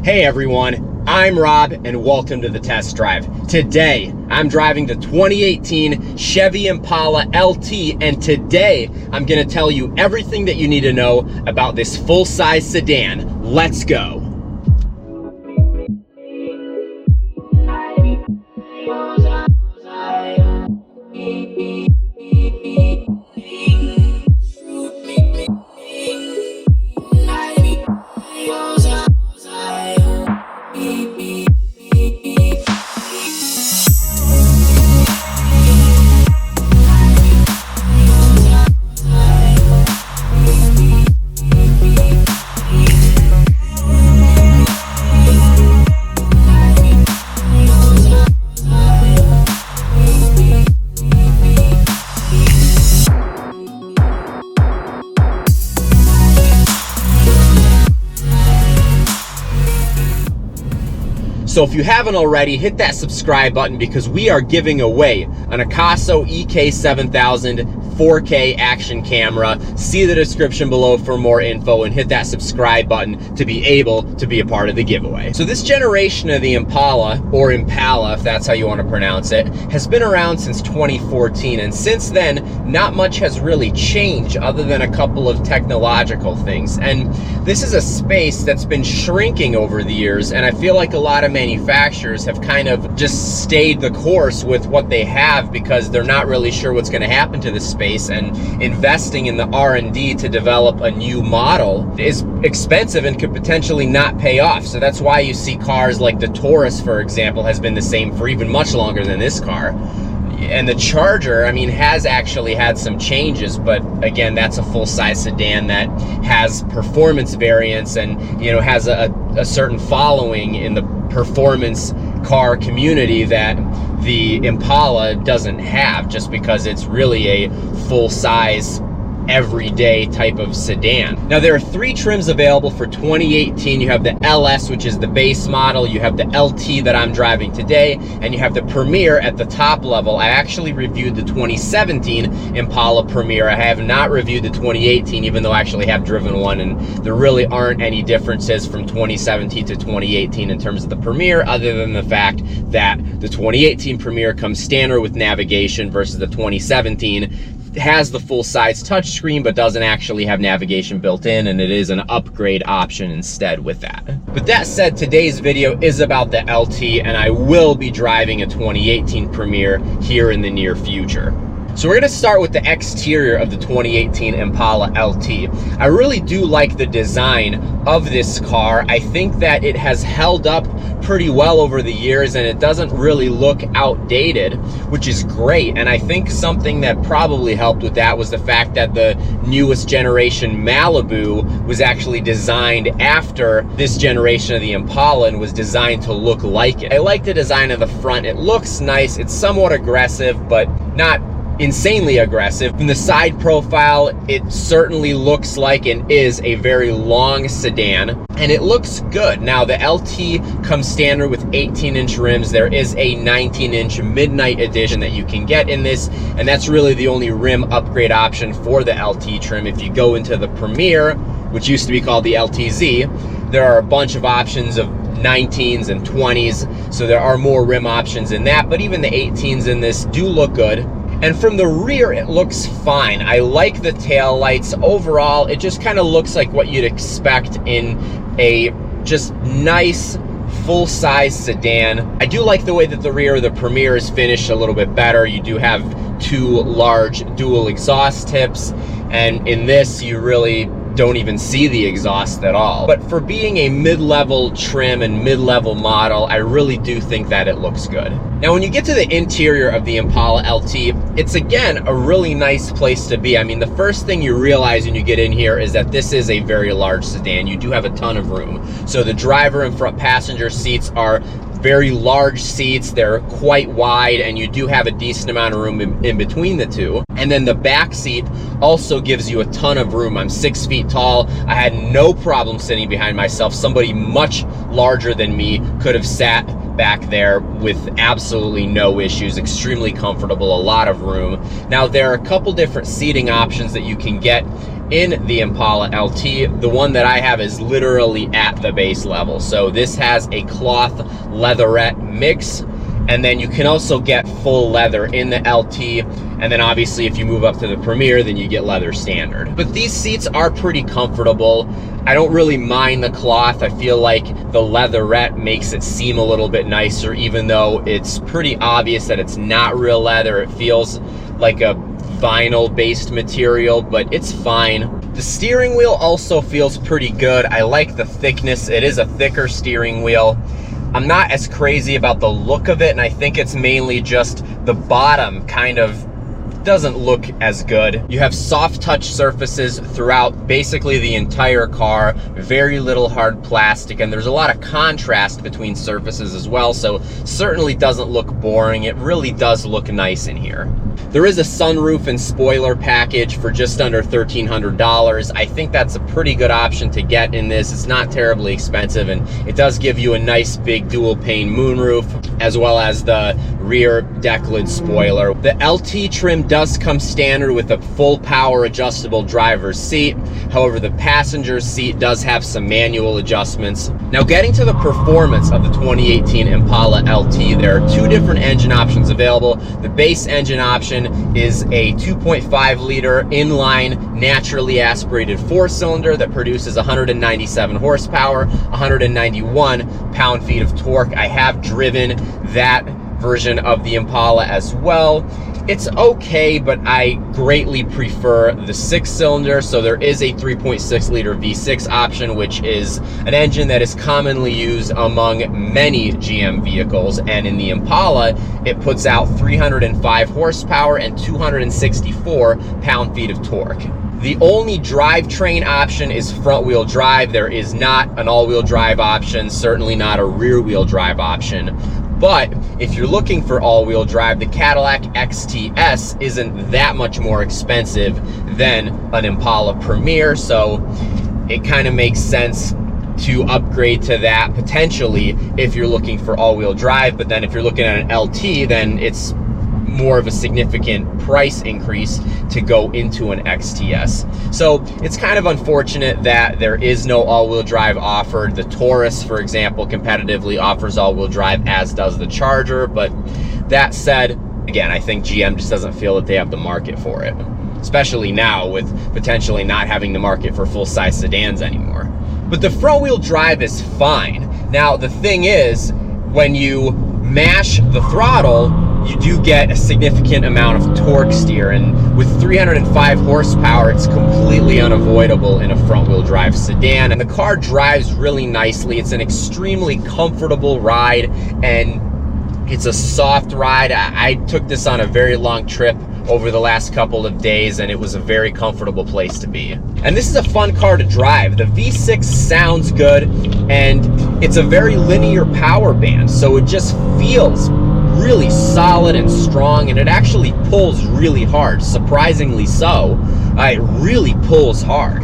Hey everyone, I'm Rob and welcome to the test drive. Today, I'm driving the 2018 Chevy Impala LT, and today I'm gonna tell you everything that you need to know about this full-size sedan. Let's go. So if you haven't already, hit that subscribe button because we are giving away an AKASO EK7000 4K action camera. See the description below for more info and hit that subscribe button to be able to be a part of the giveaway. So this generation of the Impala, or Impala if that's how you want to pronounce it, has been around since 2014, and since then not much has really changed other than a couple of technological things. And this is a space that's been shrinking over the years, and I feel like a lot of manufacturers have kind of just stayed the course with what they have because they're not really sure what's going to happen to this space, and investing in the R&D to develop a new model is expensive and could potentially not pay off. So that's why you see cars like the Taurus, for example, has been the same for even much longer than this car. And the Charger, I mean, has actually had some changes, but again, that's a full-size sedan that has performance variants and, you know, has a certain following in the performance car community that the Impala doesn't have, just because it's really a full-size everyday type of sedan. Now there are three trims available for 2018. You have the LS, which is the base model, you have the LT that I'm driving today, and you have the Premier at the top level. I actually reviewed the 2017 Impala Premier. I have not reviewed the 2018, even though I actually have driven one, and there really aren't any differences from 2017 to 2018 in terms of the Premier, other than the fact that the 2018 Premier comes standard with navigation versus the 2017 has the full-size touchscreen but doesn't actually have navigation built in, and it is an upgrade option instead with that. But that said, today's video is about the LT, and I will be driving a 2018 Premier here in the near future. So we're going to start with the exterior of the 2018 Impala LT. I really do like the design of this car. I think that it has held up pretty well over the years, and it doesn't really look outdated, which is great. And I think something that probably helped with that was the fact that the newest generation Malibu was actually designed after this generation of the Impala and was designed to look like it. I like the design of the front. It looks nice. It's somewhat aggressive, but not insanely aggressive. In the side profile, it certainly looks like and is a very long sedan, and it looks good. Now the LT comes standard with 18-inch rims. There is a 19-inch Midnight Edition that you can get in this, and that's really the only rim upgrade option for the LT trim. If you go into the Premier, which used to be called the LTZ, there are a bunch of options of 19s and 20s, so there are more rim options in that, but even the 18s in this do look good. And from the rear, it looks fine. I like the tail lights. Overall, it just kind of looks like what you'd expect in a just nice full-size sedan. I do like the way that the rear of the Premier is finished a little bit better. You do have two large dual exhaust tips, and in this, you really don't even see the exhaust at all. But for being a mid-level trim and mid-level model, I really do think that it looks good. Now, when you get to the interior of the Impala LT, it's again a really nice place to be. I mean, the first thing you realize when you get in here is that this is a very large sedan. You do have a ton of room. So the driver and front passenger seats are very large seats. They're quite wide, and you do have a decent amount of room in between the two. And then the back seat also gives you a ton of room. I'm 6 feet tall. I had no problem sitting behind myself. Somebody much larger than me could have sat back there with absolutely no issues. Extremely comfortable, a lot of room. Now there are a couple different seating options that you can get in the Impala LT. The one that I have is literally at the base level. So this has a cloth leatherette mix, and then you can also get full leather in the LT. And then obviously if you move up to the Premier, then you get leather standard. But these seats are pretty comfortable. I don't really mind the cloth. I feel like the leatherette makes it seem a little bit nicer, even though it's pretty obvious that it's not real leather. It feels like a vinyl based material, but it's fine. The steering wheel also feels pretty good. I like the thickness. It is a thicker steering wheel. I'm not as crazy about the look of it, and I think it's mainly just the bottom kind of doesn't look as good. You have soft touch surfaces throughout basically the entire car, very little hard plastic, and there's a lot of contrast between surfaces as well, so certainly doesn't look boring. It really does look nice in here. There is a sunroof and spoiler package for just under $1,300. I think that's a pretty good option to get in this. It's not terribly expensive, and it does give you a nice big dual pane moonroof, as well as the rear deck lid spoiler. The LT trim does come standard with a full power adjustable driver's seat. However, the passenger seat does have some manual adjustments. Now, getting to the performance of the 2018 Impala LT, there are two different engine options available. The base engine option is a 2.5 liter inline naturally aspirated 4-cylinder that produces 197 horsepower, 191 pound-feet of torque. I have driven that version of the Impala as well. It's okay, but I greatly prefer the 6-cylinder. So there is a 3.6 liter V6 option, which is an engine that is commonly used among many GM vehicles. And in the Impala, it puts out 305 horsepower and 264 pound-feet of torque. The only drivetrain option is front-wheel drive. There is not an all-wheel drive option, certainly not a rear-wheel drive option. But if you're looking for all-wheel drive, the Cadillac XTS isn't that much more expensive than an Impala Premier, so it kind of makes sense to upgrade to that potentially if you're looking for all-wheel drive. But then if you're looking at an LT, then it's more of a significant price increase to go into an XTS. So it's kind of unfortunate that there is no all-wheel drive offered. The Taurus, for example, competitively offers all-wheel drive, as does the Charger. But that said, again, I think GM just doesn't feel that they have the market for it, especially now with potentially not having the market for full-size sedans anymore. But the front-wheel drive is fine. Now, the thing is, when you mash the throttle, you do get a significant amount of torque steer, and with 305 horsepower, it's completely unavoidable in a front-wheel drive sedan, and the car drives really nicely. It's an extremely comfortable ride, and it's a soft ride. I took this on a very long trip over the last couple of days, and it was a very comfortable place to be. And this is a fun car to drive. The V6 sounds good, and it's a very linear power band, so it just feels really solid and strong, and it actually pulls really hard, surprisingly so. It really pulls hard.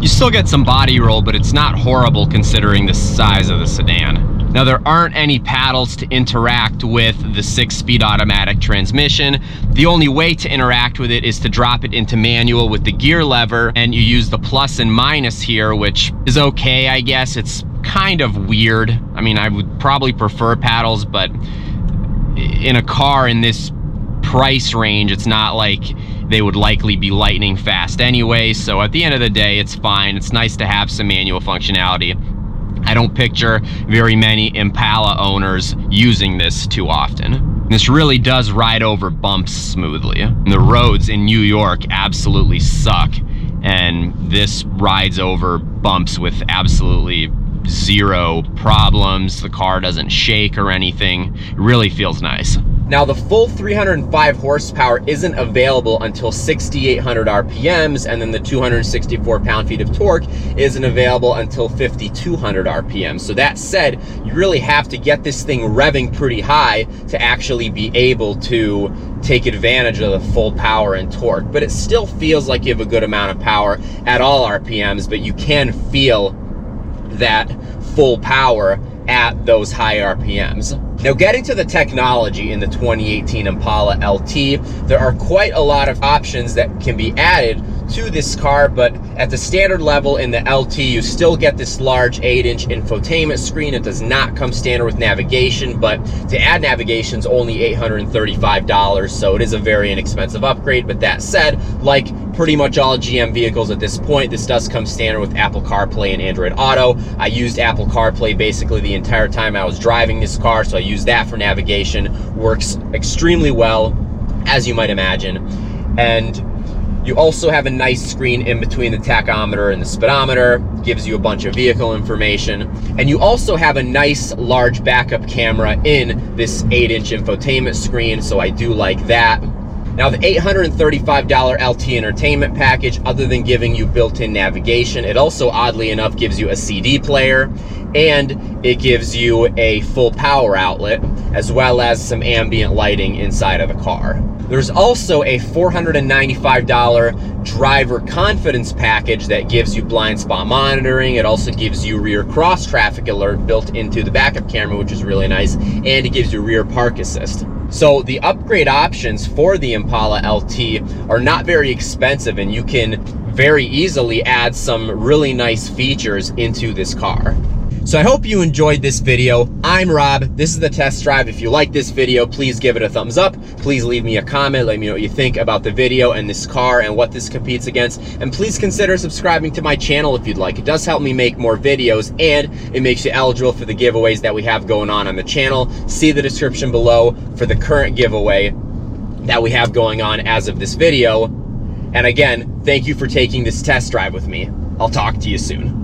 You still get some body roll, but it's not horrible considering the size of the sedan. Now, there aren't any paddles to interact with the 6-speed automatic transmission. The only way to interact with it is to drop it into manual with the gear lever, and you use the plus and minus here, which is okay, I guess. It's kind of weird. I mean, I would probably prefer paddles, but in a car in this price range, it's not like they would likely be lightning fast anyway. So at the end of the day, it's fine. It's nice to have some manual functionality. I don't picture very many Impala owners using this too often. This really does ride over bumps smoothly. The roads in New York absolutely suck, and this rides over bumps with absolutely zero problems. The car doesn't shake or anything. It really feels nice. Now, the full 305 horsepower isn't available until 6,800 RPMs, and then the 264 pound-feet of torque isn't available until 5,200 RPMs. So that said, you really have to get this thing revving pretty high to actually be able to take advantage of the full power and torque. But it still feels like you have a good amount of power at all RPMs, but you can feel that full power at those high RPMs. Now, getting to the technology in the 2018 Impala LT, there are quite a lot of options that can be added to this car, but at the standard level in the LT, you still get this large 8-inch infotainment screen. It does not come standard with navigation, but to add navigation is only $835, so it is a very inexpensive upgrade. But that said, like pretty much all GM vehicles at this point, this does come standard with Apple CarPlay and Android Auto. I used Apple CarPlay basically the entire time I was driving this car, so I used that for navigation. Works extremely well, as you might imagine. And you also have a nice screen in between the tachometer and the speedometer, gives you a bunch of vehicle information. And you also have a nice large backup camera in this 8-inch infotainment screen, so I do like that. Now, the $835 LT entertainment package, other than giving you built-in navigation, it also oddly enough gives you a CD player, and it gives you a full power outlet, as well as some ambient lighting inside of the car. There's also a $495 driver confidence package that gives you blind spot monitoring. It also gives you rear cross traffic alert built into the backup camera, which is really nice, and it gives you rear park assist. So the upgrade options for the Impala LT are not very expensive, and you can very easily add some really nice features into this car. So I hope you enjoyed this video. I'm Rob. This is the test drive. If you like this video, please give it a thumbs up. Please leave me a comment. Let me know what you think about the video and this car and what this competes against. And please consider subscribing to my channel if you'd like. It does help me make more videos, and it makes you eligible for the giveaways that we have going on the channel. See the description below for the current giveaway that we have going on as of this video. And again, thank you for taking this test drive with me. I'll talk to you soon.